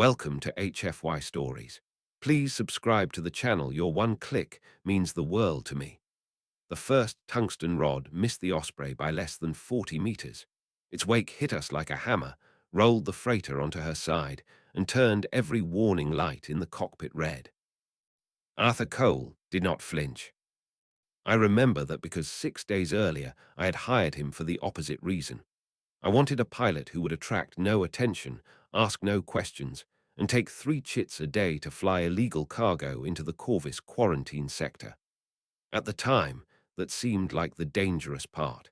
Welcome to HFY Stories. Please subscribe to the channel. Your one click means the world to me. The first tungsten rod missed the Osprey by less than 40 meters. Its wake hit us like a hammer, rolled the freighter onto her side, and turned every warning light in the cockpit red. Arthur Cole did not flinch. I remember that because 6 days earlier I had hired him for the opposite reason. I wanted a pilot who would attract no attention, ask no questions, and take 3 chits a day to fly illegal cargo into the Corvus quarantine sector. At the time, that seemed like the dangerous part.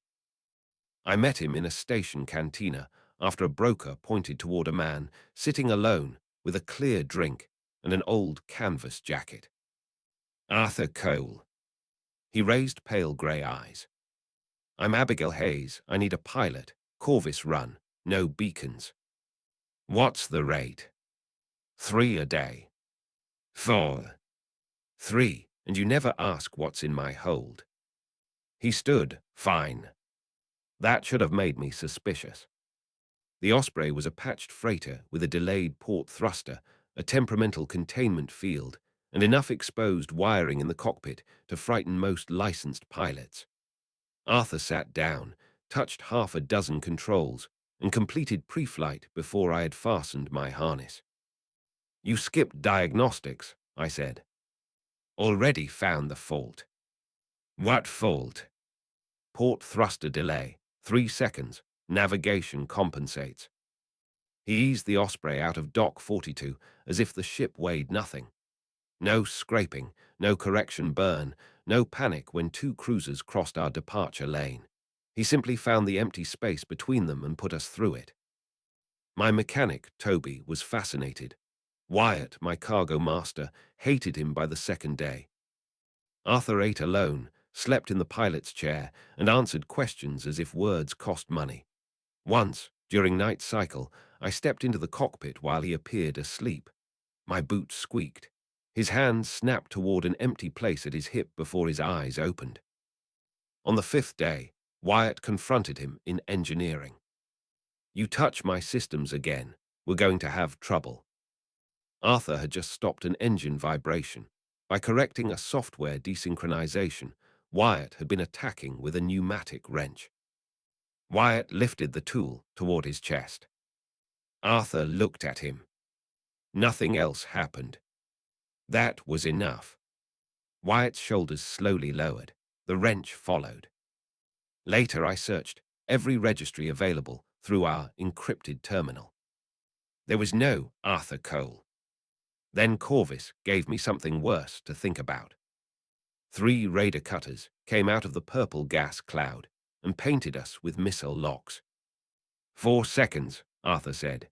I met him in a station cantina after a broker pointed toward a man sitting alone with a clear drink and an old canvas jacket. Arthur Cole. He raised pale grey eyes. I'm Abigail Hayes. I need a pilot. Corvus run. No beacons. What's the rate? 3 a day. 4. 3, and you never ask what's in my hold. He stood, fine. That should have made me suspicious. The Osprey was a patched freighter with a delayed port thruster, a temperamental containment field, and enough exposed wiring in the cockpit to frighten most licensed pilots. Arthur sat down, touched half a dozen controls, and completed pre-flight before I had fastened my harness. You skipped diagnostics, I said. Already found the fault. What fault? Port thruster delay, 3 seconds, navigation compensates. He eased the Osprey out of Dock 42 as if the ship weighed nothing. No scraping, no correction burn, no panic when 2 cruisers crossed our departure lane. He simply found the empty space between them and put us through it. My mechanic, Toby, was fascinated. Wyatt, my cargo master, hated him by the second day. Arthur ate alone, slept in the pilot's chair, and answered questions as if words cost money. Once, during night cycle, I stepped into the cockpit while he appeared asleep. My boots squeaked. His hand snapped toward an empty place at his hip before his eyes opened. On the 5th day, Wyatt confronted him in engineering. You touch my systems again, we're going to have trouble. Arthur had just stopped an engine vibration. By correcting a software desynchronization, Wyatt had been attacking with a pneumatic wrench. Wyatt lifted the tool toward his chest. Arthur looked at him. Nothing else happened. That was enough. Wyatt's shoulders slowly lowered. The wrench followed. Later I searched every registry available through our encrypted terminal. There was no Arthur Cole. Then Corvus gave me something worse to think about. 3 raider cutters came out of the purple gas cloud and painted us with missile locks. 4 seconds, Arthur said.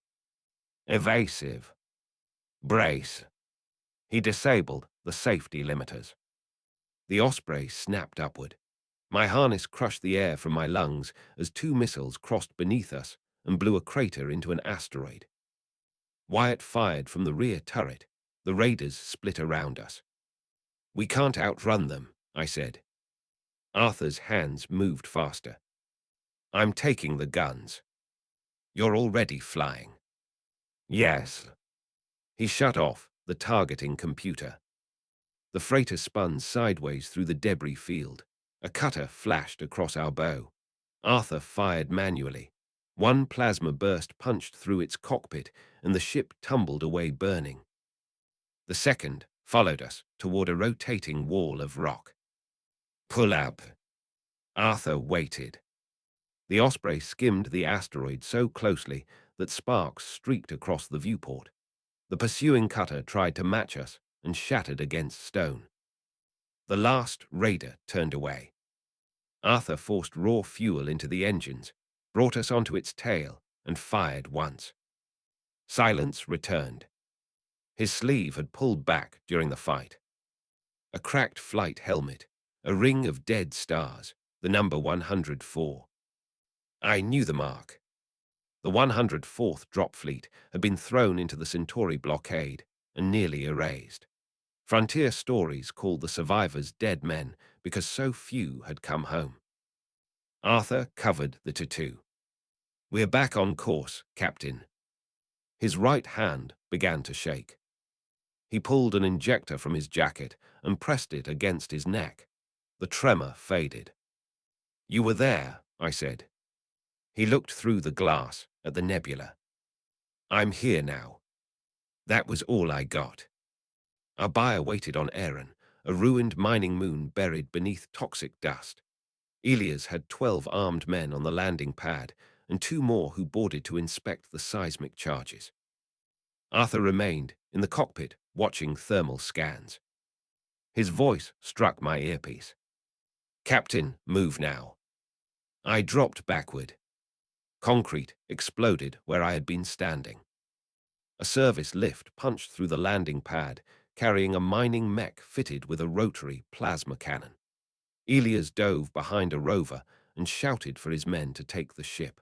Evasive. Brace. He disabled the safety limiters. The Osprey snapped upward. My harness crushed the air from my lungs as 2 missiles crossed beneath us and blew a crater into an asteroid. Wyatt fired from the rear turret. The raiders split around us. We can't outrun them, I said. Arthur's hands moved faster. I'm taking the guns. You're already flying. Yes. He shut off the targeting computer. The freighter spun sideways through the debris field. A cutter flashed across our bow. Arthur fired manually. 1 plasma burst punched through its cockpit, and the ship tumbled away burning. The second followed us toward a rotating wall of rock. Pull up. Arthur waited. The Osprey skimmed the asteroid so closely that sparks streaked across the viewport. The pursuing cutter tried to match us and shattered against stone. The last raider turned away. Arthur forced raw fuel into the engines, brought us onto its tail, and fired once. Silence returned. His sleeve had pulled back during the fight. A cracked flight helmet, a ring of dead stars, the number 104. I knew the mark. The 104th Drop Fleet had been thrown into the Centauri blockade and nearly erased. Frontier stories called the survivors dead men because so few had come home. Arthur covered the tattoo. We're back on course, Captain. His right hand began to shake. He pulled an injector from his jacket and pressed it against his neck. The tremor faded. "You were there," I said. He looked through the glass at the nebula. "I'm here now." That was all I got. Our buyer waited on Aaron, a ruined mining moon buried beneath toxic dust. Elias had 12 armed men on the landing pad and 2 more who boarded to inspect the seismic charges. Arthur remained in the cockpit watching thermal scans. His voice struck my earpiece. "Captain, move now." I dropped backward. Concrete exploded where I had been standing. A service lift punched through the landing pad, carrying a mining mech fitted with a rotary plasma cannon. Elias dove behind a rover and shouted for his men to take the ship.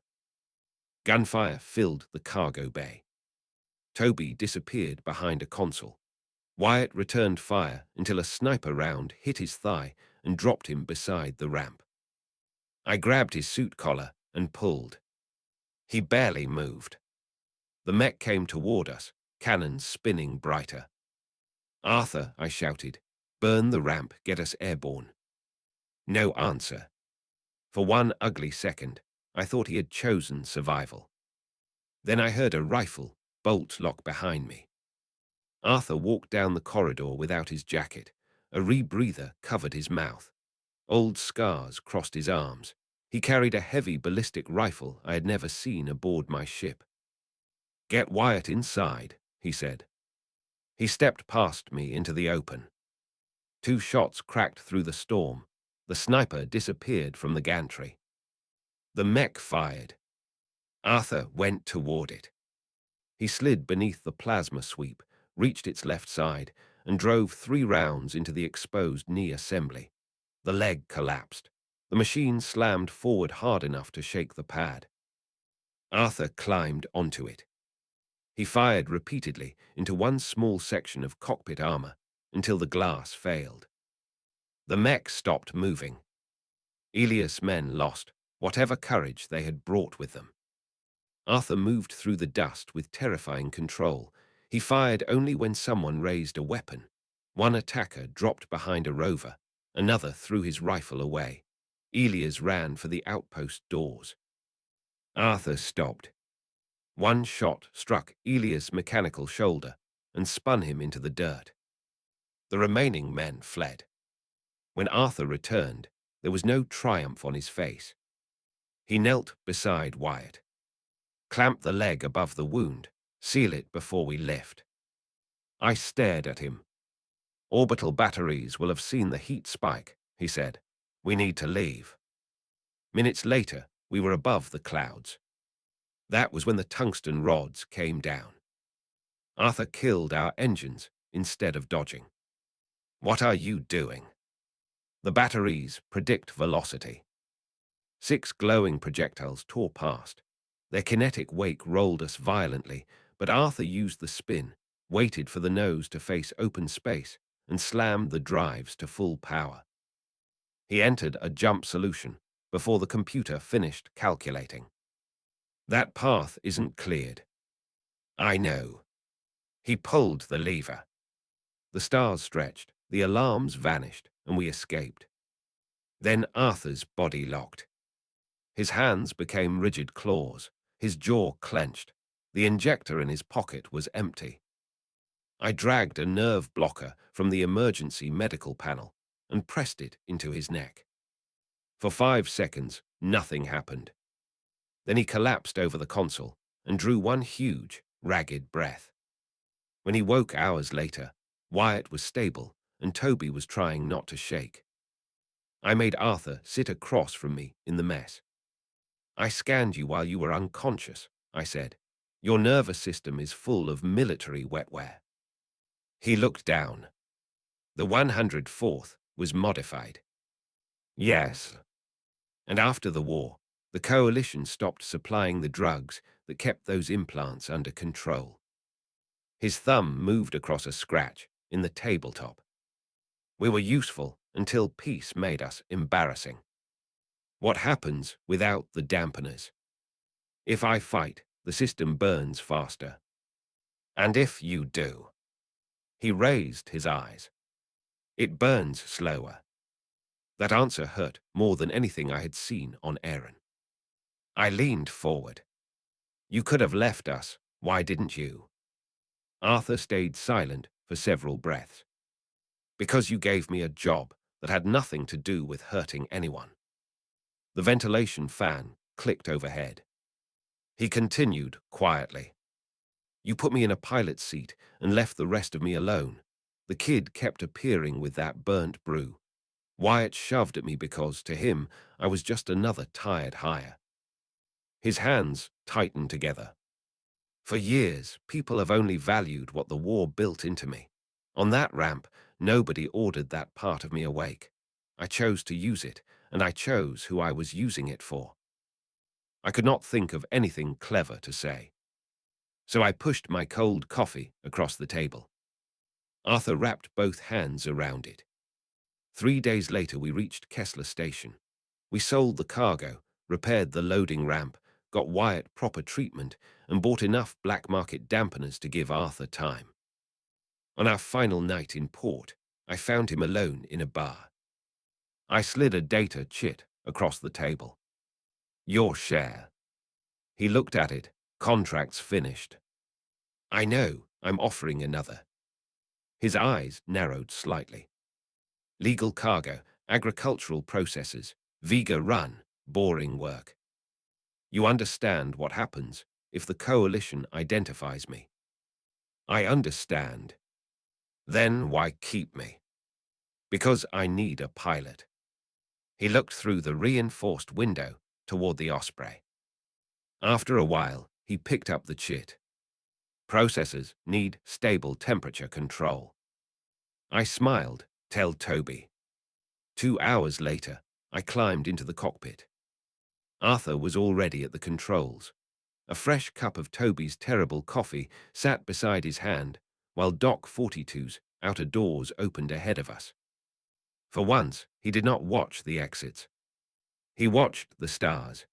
Gunfire filled the cargo bay. Toby disappeared behind a console. Wyatt returned fire until a sniper round hit his thigh and dropped him beside the ramp. I grabbed his suit collar and pulled. He barely moved. The mech came toward us, cannons spinning brighter. "Arthur," I shouted, "burn the ramp, get us airborne." No answer. For one ugly second, I thought he had chosen survival. Then I heard a rifle bolt lock behind me. Arthur walked down the corridor without his jacket. A rebreather covered his mouth. Old scars crossed his arms. He carried a heavy ballistic rifle I had never seen aboard my ship. "Get Wyatt inside," he said. He stepped past me into the open. 2 shots cracked through the storm. The sniper disappeared from the gantry. The mech fired. Arthur went toward it. He slid beneath the plasma sweep, reached its left side, and drove 3 rounds into the exposed knee assembly. The leg collapsed. The machine slammed forward hard enough to shake the pad. Arthur climbed onto it. He fired repeatedly into one small section of cockpit armor until the glass failed. The mech stopped moving. Elias' men lost whatever courage they had brought with them. Arthur moved through the dust with terrifying control. He fired only when someone raised a weapon. One attacker dropped behind a rover. Another threw his rifle away. Elias ran for the outpost doors. Arthur stopped. One shot struck Elias' mechanical shoulder and spun him into the dirt. The remaining men fled. When Arthur returned, there was no triumph on his face. He knelt beside Wyatt. "Clamp the leg above the wound. Seal it before we lift." I stared at him. "Orbital batteries will have seen the heat spike," he said. "We need to leave." Minutes later, we were above the clouds. That was when the tungsten rods came down. Arthur killed our engines instead of dodging. "What are you doing?" "The batteries predict velocity." 6 glowing projectiles tore past. Their kinetic wake rolled us violently, but Arthur used the spin, waited for the nose to face open space, and slammed the drives to full power. He entered a jump solution before the computer finished calculating. "That path isn't cleared." "I know." He pulled the lever. The stars stretched, the alarms vanished, and we escaped. Then Arthur's body locked. His hands became rigid claws. His jaw clenched. The injector in his pocket was empty. I dragged a nerve blocker from the emergency medical panel and pressed it into his neck. For 5 seconds, nothing happened. Then he collapsed over the console and drew one huge, ragged breath. When he woke hours later, Wyatt was stable and Toby was trying not to shake. I made Arthur sit across from me in the mess. "I scanned you while you were unconscious," I said. "Your nervous system is full of military wetware." He looked down. The 104th was modified. "Yes." And after the war, the coalition stopped supplying the drugs that kept those implants under control. His thumb moved across a scratch in the tabletop. "We were useful until peace made us embarrassing." What happens without the dampeners? If I fight, the system burns faster. And if you do, he raised his eyes. It burns slower. That answer hurt more than anything I had seen on Aaron. I leaned forward. You could have left us. Why didn't you? Arthur stayed silent for several breaths. Because you gave me a job that had nothing to do with hurting anyone. The ventilation fan clicked overhead. He continued quietly. You put me in a pilot's seat and left the rest of me alone. The kid kept appearing with that burnt brew. Wyatt shoved at me because, to him, I was just another tired hire. His hands tightened together. For years, people have only valued what the war built into me. On that ramp, nobody ordered that part of me awake. I chose to use it, and I chose who I was using it for. I could not think of anything clever to say. So I pushed my cold coffee across the table. Arthur wrapped both hands around it. 3 days later, we reached Kessler Station. We sold the cargo, repaired the loading ramp, got Wyatt proper treatment, and bought enough black market dampeners to give Arthur time. On our final night in port, I found him alone in a bar. I slid a data chit across the table. Your share. He looked at it. Contract's finished. I know, I'm offering another. His eyes narrowed slightly. Legal cargo, agricultural processes, Vega run, boring work. You understand what happens if the coalition identifies me. I understand. Then why keep me? Because I need a pilot. He looked through the reinforced window toward the Osprey. After a while, he picked up the chit. Processors need stable temperature control. I smiled. Tell Toby. 2 hours later, I climbed into the cockpit. Arthur was already at the controls. A fresh cup of Toby's terrible coffee sat beside his hand, while Doc 42's outer doors opened ahead of us. For once, he did not watch the exits. He watched the stars.